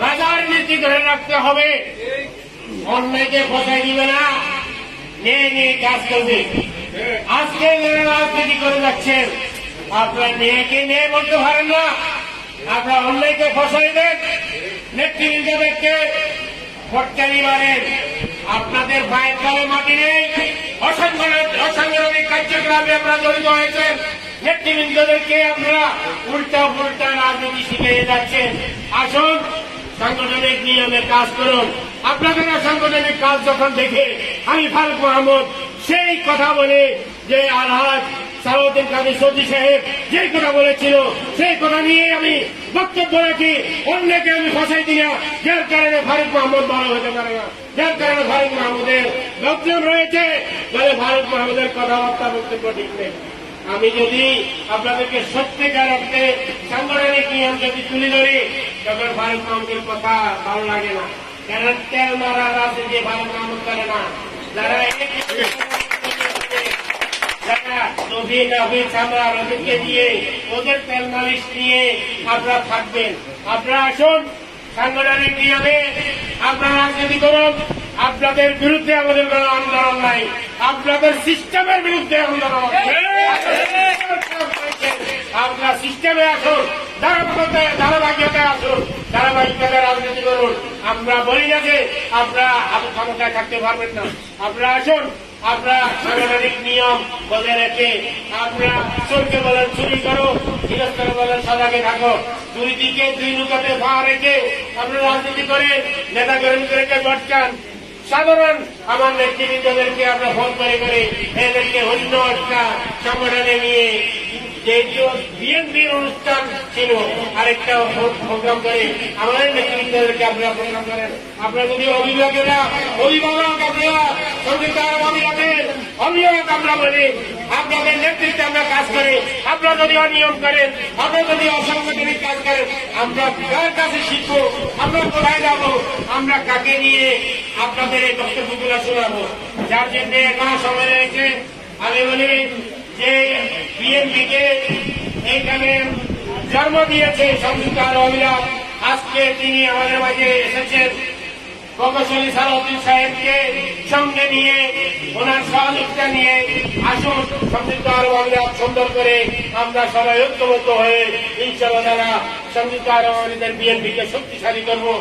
রাজার নীতি ধরে রাখতে হবে, অন্যায়কে ফসাই দিবে না, নিয়ে নিয়ে কাজ করবে। আজকে যারা রাজনীতি করে যাচ্ছেন, আপনারা মেয়েকে নিয়ে বলতে পারেন না, আপনারা অন্যায়কে ফসাইবেন, নেতৃবৃন্দদেরকে ফটকারি মারেন। আপনাদের পায়ের তলে মাটি নেই, অসাংগঠনিক কার্যক্রমে আপনারা জড়িত হয়েছেন, নেতৃবৃন্দদেরকে আপনারা উল্টা পুল্টা রাজনীতি শিখিয়ে যাচ্ছেন। আসুন, সাংগঠনিক নিয়মে কাজ করুন। আপনাদের সাংগঠনিক কাজ যখন দেখে আমি ফারুক মাহমুদ সেই কথা বলে যে আলহাজ সালাউদ্দিন কাদের চৌধুরী সাহেব যে কথা বলেছিল, সেই কথা নিয়ে আমি বক্তব্য রাখি। অন্যকে আমি ফসাই দিই না, যার কারণে ফারুক মাহমুদ ভালো হতে পারে না, যার কারণে ফারুক মাহমুদের বক্তব্য রয়েছে, বলে ফারুক মাহমুদের কথাবার্তা বক্তব্য ঠিক নেই। আমি যদি আপনাদেরকে সত্যিকার অর্থে সাংগঠনিক নিয়ম যদি তুলে ধরি, তখন ফারুক মাহমুদের কথা ভালো লাগে না। কারণ তেল মারা রাজনীতি ফারুক মাহমুদ করে না। যারা রবিকে দিয়ে ওদের তেল মালিশ নিয়ে আপনারা থাকবেন। আপনারা আসুন, সাংগঠনিক নিয়মে আপনারা রাজনীতি করুন। আপনাদের বিরুদ্ধে আমাদের কোন আন্দোলন নাই, আপনাদের সিস্টেমের বিরুদ্ধে আন্দোলন। আপনারা সিস্টেমে আসুন, ধারাবাহিকতায় আসুন, ধারাবাহিকতায় রাজনীতি করুন। আমরা বলি না যে আপনারা ক্ষমতায় থাকতে পারবেন না। আপনারা আসুন, আপনারা সাংগঠনিক নিয়ম বজায় রেখে আপনারা চোরকে বলেন চুরি করো, গৃহস্থকে বলেন সজাগে থাকো, দুই দিকে দুই নৌকাতে পা রেখে আপনারা রাজনীতি করে নেতা কর্মীদেরকে ভটকান। সাধারণ আমার নেতৃবৃন্দদেরকে আমরা ফোন করে এদেরকে অন্য একটা সংগঠনে নিয়ে যে বিএনপির অনুষ্ঠান ছিল আরেকটা প্রোগ্রাম করে আমাদের নেতৃবৃন্দদেরকে আপনারা প্রোগ্রাম করেন। আপনারা যদি অভিভাবক আপনারা সংযুক্ত আরব আমিরাতের অভিভাবক আমরা বলি, আপনাদের নেতৃত্বে আমরা কাজ করি। আপনারা যদি অনিয়ম করেন, আপনারা যদি অসাংগঠনিক কাজ করেন, আমরা কার কাছে শিখবো, আমরা কোথায় যাবো, আমরা কাকে নিয়ে আপনাদের এই বক্তব্যগুলো শোনাবো? যার জন্য এখন সময় রয়েছে, আমি বলি যে বিএনপিকে এইখানে জন্ম দিয়েছে সংযুক্ত আরব আমিরাত। আজকে তিনি আমাদের মাঝে এসেছেন প্রকৌশলী সালাউদ্দিন সাহেবকে সঙ্গে নিয়ে, ওনার সহযোগিতা নিয়ে আসুন, সংযুক্ত আরব আমিরাত সুন্দর করে আমরা সবাই ঐক্যবদ্ধ হয়ে ইনশাআল্লাহ সংযুক্ত আরব আমিরাতের বিএনপিকে শক্তিশালী করবো।